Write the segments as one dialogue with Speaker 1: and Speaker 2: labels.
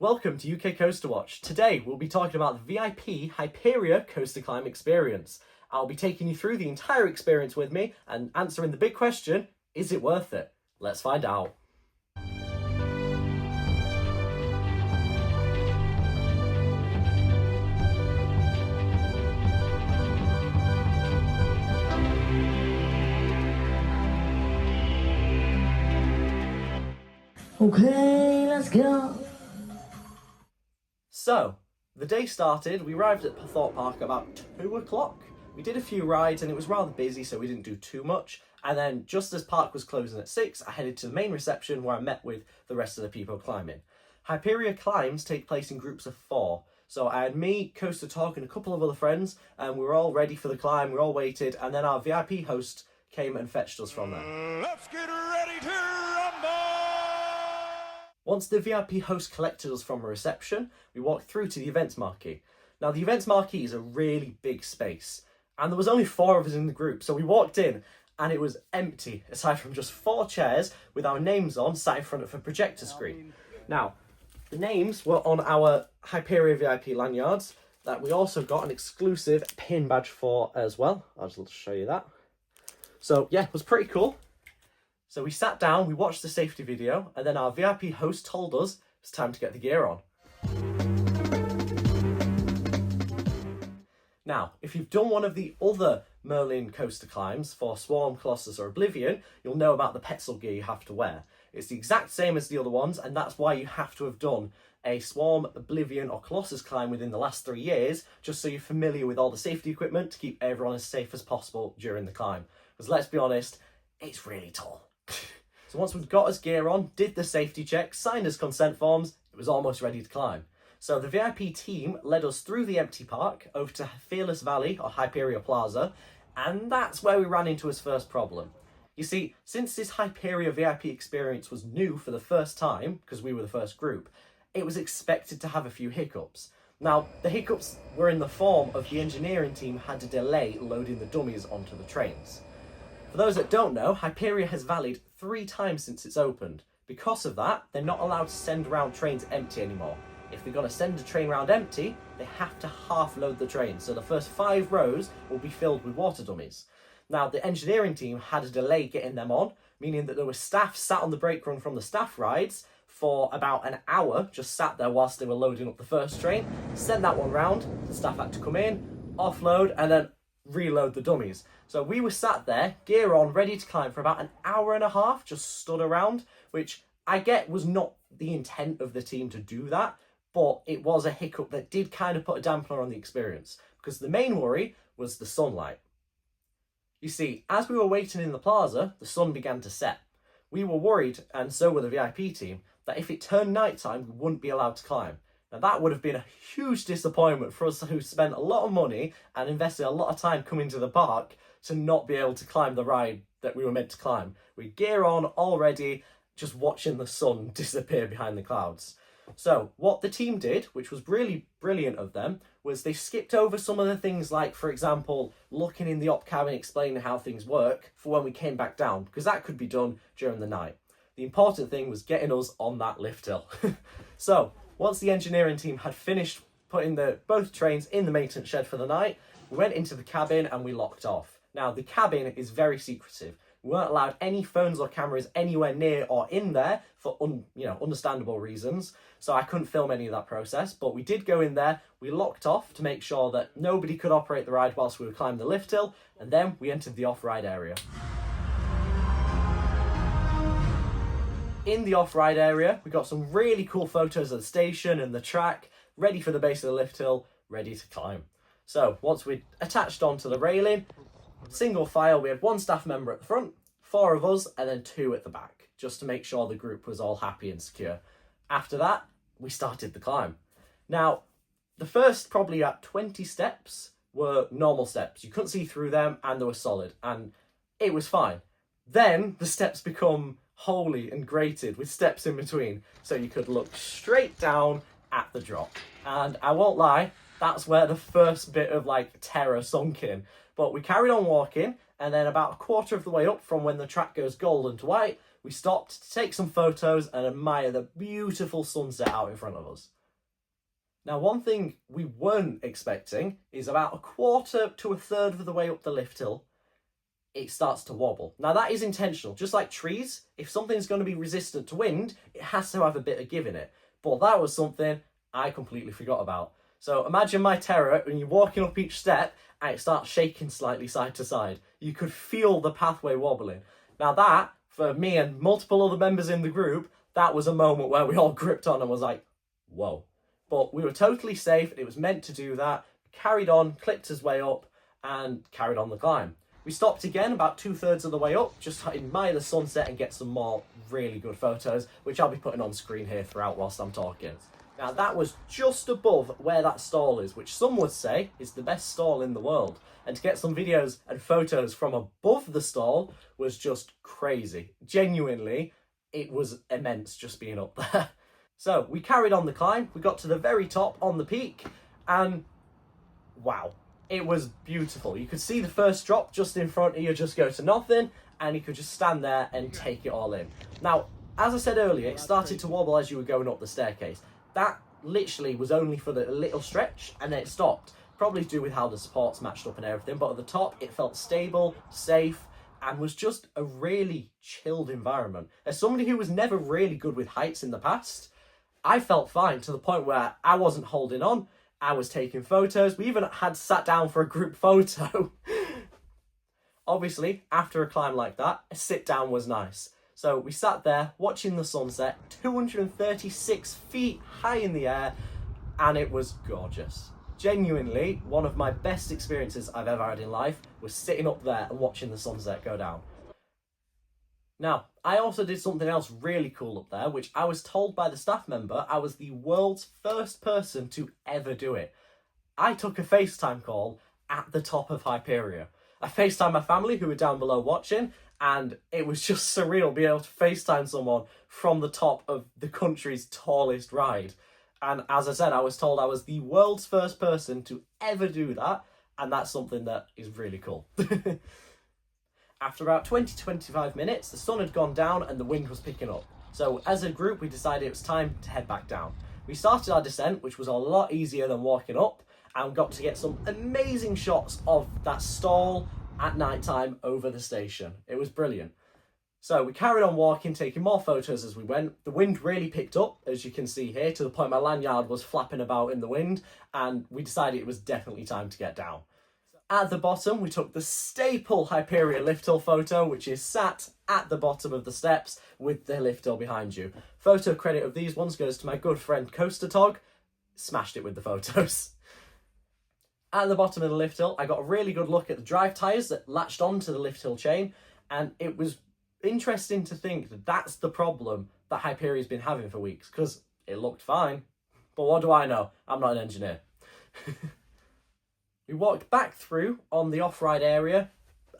Speaker 1: Welcome to UK Coasterwatch. Today we'll be talking about the VIP Hyperia coaster climb experience. I'll be taking you through the entire experience with me and answering the big question, is it worth it? Let's find out.
Speaker 2: Okay, let's go.
Speaker 1: So, the day started, we arrived at Thorpe Park about 2 o'clock. We did a few rides and it was rather busy, so we didn't do too much. And then just as park was closing at 6, I headed to the main reception where I met with the rest of the people climbing. Hyperia climbs take place in groups of 4. So I had me, Coaster Talk and a couple of other friends, and we were all ready for the climb, we all waited, and then our VIP host came and fetched us from there.
Speaker 3: Let's get ready to rumble!
Speaker 1: Once the VIP host collected us from a reception, we walked through to the events marquee. Now, the events marquee is a really big space, and there was only 4 of us in the group, so we walked in, and it was empty, aside from just 4 chairs with our names on, sat in front of a projector screen. Now, the names were on our Hyperia VIP lanyards, that we also got an exclusive pin badge for as well. I'll just show you that. So, yeah, it was pretty cool. So we sat down, we watched the safety video, and then our VIP host told us it's time to get the gear on. Now, if you've done one of the other Merlin coaster climbs for Swarm, Colossus or Oblivion, you'll know about the Petzl gear you have to wear. It's the exact same as the other ones, and that's why you have to have done a Swarm, Oblivion or Colossus climb within the last 3 years, just so you're familiar with all the safety equipment to keep everyone as safe as possible during the climb. Because let's be honest, it's really tall. So once we'd got his gear on, did the safety check, signed his consent forms, it was almost ready to climb. So the VIP team led us through the empty park over to Fearless Valley or Hyperia Plaza, and that's where we ran into his first problem. You see, since this Hyperia VIP experience was new for the first time, because we were the first group, it was expected to have a few hiccups. Now, the hiccups were in the form of the engineering team had to delay loading the dummies onto the trains. For those that don't know, Hyperia has valied 3 times since it's opened. Because of that, they're not allowed to send around trains empty anymore. If they're going to send a train round empty, they have to half load the train, so the first 5 rows will be filled with water dummies. Now, the engineering team had a delay getting them on, meaning that there were staff sat on the brake run from the staff rides for about an hour, just sat there whilst they were loading up the first train, sent that one round, the staff had to come in, offload, and then reload the dummies. So we were sat there, gear on, ready to climb for about an hour and a half, just stood around, which I get was not the intent of the team to do that, but it was a hiccup that did kind of put a dampener on the experience, because the main worry was the sunlight. You see, as we were waiting in the plaza, the sun began to set. We were worried, and so were the VIP team, that if it turned nighttime, we wouldn't be allowed to climb. Now that would have been a huge disappointment for us who spent a lot of money and invested a lot of time coming to the park to not be able to climb the ride that we were meant to climb. We gear on already, just watching the sun disappear behind the clouds. So what the team did, which was really brilliant of them, was they skipped over some of the things like, for example, looking in the op cabin, explaining how things work for when we came back down, because that could be done during the night. The important thing was getting us on that lift hill. So once the engineering team had finished putting both trains in the maintenance shed for the night, we went into the cabin and we locked off. Now, the cabin is very secretive. We weren't allowed any phones or cameras anywhere near or in there for understandable reasons. So I couldn't film any of that process, but we did go in there. We locked off to make sure that nobody could operate the ride whilst we were climbing the lift hill, and then we entered the off-ride area. In the off-ride area, we got some really cool photos of the station and the track, ready for the base of the lift hill, ready to climb. So once we'd attached onto the railing, single file, we had 1 staff member at the front, 4 of us, and then 2 at the back, just to make sure the group was all happy and secure. After that, we started the climb. Now, the first probably 20 steps were normal steps. You couldn't see through them and they were solid, and it was fine. Then the steps become holy and grated with steps in between, so you could look straight down at the drop. And I won't lie, that's where the first bit of terror sunk in. But we carried on walking, and then about a quarter of the way up from when the track goes golden to white, we stopped to take some photos and admire the beautiful sunset out in front of us. Now, one thing we weren't expecting is about a quarter to a third of the way up the lift hill, it starts to wobble. Now, that is intentional. Just like trees, if something's going to be resistant to wind, it has to have a bit of give in it. But that was something I completely forgot about. So imagine my terror when you're walking up each step and it starts shaking slightly side to side. You could feel the pathway wobbling. Now that, for me and multiple other members in the group, that was a moment where we all gripped on and was like, whoa. But we were totally safe. It was meant to do that. Carried on, clipped his way up and carried on the climb. We stopped again about 2/3 of the way up, just to admire the sunset and get some more really good photos, which I'll be putting on screen here throughout whilst I'm talking. Now that was just above where that stall is, which some would say is the best stall in the world. And to get some videos and photos from above the stall was just crazy. Genuinely, it was immense just being up there. So we carried on the climb, we got to the very top on the peak, and wow, it was beautiful. You could see the first drop just in front of you just go to nothing, and you could just stand there and take it all in. Now, as I said earlier, it started to wobble as you were going up the staircase. That literally was only for the little stretch, and then it stopped. Probably to do with how the supports matched up and everything, but at the top it felt stable, safe, and was just a really chilled environment. As somebody who was never really good with heights in the past, I felt fine to the point where I wasn't holding on. I was taking photos. We even had sat down for a group photo. Obviously, after a climb like that, a sit down was nice. So we sat there watching the sunset, 236 feet high in the air, and it was gorgeous. Genuinely, one of my best experiences I've ever had in life was sitting up there and watching the sunset go down. Now, I also did something else really cool up there, which I was told by the staff member I was the world's first person to ever do it. I took a FaceTime call at the top of Hyperia. I FaceTimed my family who were down below watching, and it was just surreal being able to FaceTime someone from the top of the country's tallest ride. And as I said, I was told I was the world's first person to ever do that, and that's something that is really cool. After about 20-25 minutes, the sun had gone down and the wind was picking up. So as a group, we decided it was time to head back down. We started our descent, which was a lot easier than walking up, and got to get some amazing shots of that stall at night time over the station. It was brilliant. So we carried on walking, taking more photos as we went. The wind really picked up, as you can see here, to the point my lanyard was flapping about in the wind, and we decided it was definitely time to get down. At the bottom, we took the staple Hyperia lift hill photo, which is sat at the bottom of the steps with the lift hill behind you. Photo credit of these ones goes to my good friend Coasterwatch. Smashed it with the photos. At the bottom of the lift hill, I got a really good look at the drive tyres that latched onto the lift hill chain, and it was interesting to think that that's the problem that Hyperia's been having for weeks, because it looked fine. But what do I know? I'm not an engineer. We walked back through on the off-ride area,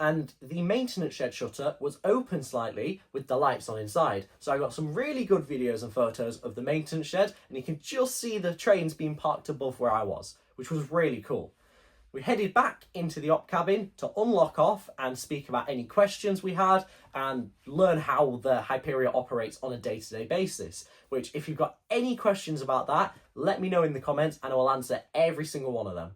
Speaker 1: and the maintenance shed shutter was open slightly with the lights on inside. So I got some really good videos and photos of the maintenance shed, and you can just see the trains being parked above where I was, which was really cool. We headed back into the op cabin to unlock off and speak about any questions we had and learn how the Hyperia operates on a day-to-day basis, which if you've got any questions about that, let me know in the comments and I will answer every single one of them.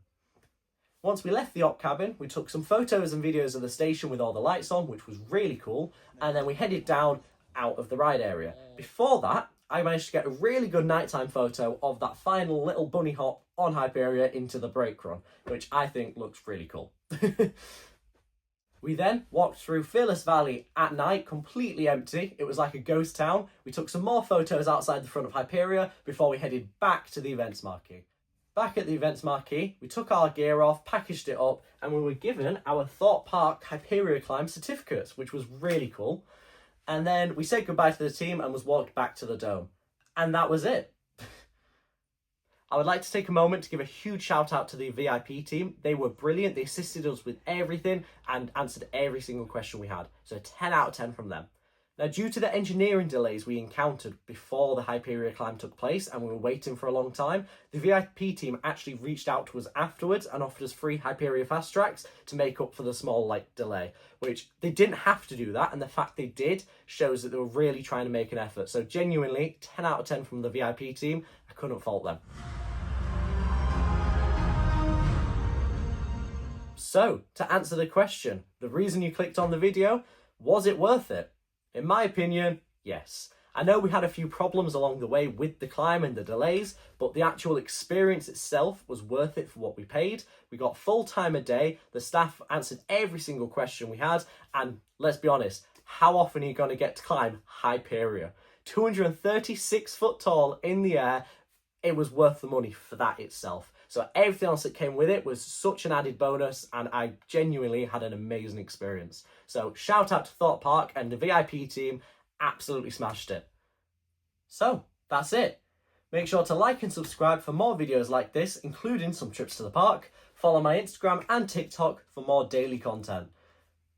Speaker 1: Once we left the op cabin, we took some photos and videos of the station with all the lights on, which was really cool, and then we headed down out of the ride area. Before that, I managed to get a really good nighttime photo of that final little bunny hop on Hyperia into the brake run, which I think looks really cool. We then walked through Fearless Valley at night, completely empty. It was like a ghost town. We took some more photos outside the front of Hyperia before we headed back to the events marquee. Back at the events marquee, we took our gear off, packaged it up, and we were given our Thorpe Park Hyperia Climb certificates, which was really cool. And then we said goodbye to the team and was walked back to the dome. And that was it. I would like to take a moment to give a huge shout out to the VIP team. They were brilliant. They assisted us with everything and answered every single question we had. So 10 out of 10 from them. Now, due to the engineering delays we encountered before the Hyperia climb took place and we were waiting for a long time, the VIP team actually reached out to us afterwards and offered us free Hyperia fast tracks to make up for the small delay, which they didn't have to do that, and the fact they did shows that they were really trying to make an effort. So genuinely, 10 out of 10 from the VIP team. I couldn't fault them. So, to answer the question, the reason you clicked on the video, was it worth it? In my opinion, yes. I know we had a few problems along the way with the climb and the delays, but the actual experience itself was worth it for what we paid. We got full time a day, the staff answered every single question we had, and let's be honest, how often are you going to get to climb Hyperia? 236 foot tall in the air, it was worth the money for that itself. So everything else that came with it was such an added bonus, and I genuinely had an amazing experience. So shout out to Thorpe Park, and the VIP team absolutely smashed it. So that's it. Make sure to like and subscribe for more videos like this, including some trips to the park. Follow my Instagram and TikTok for more daily content.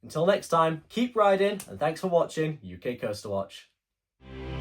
Speaker 1: Until next time, keep riding, and thanks for watching UK Coasterwatch.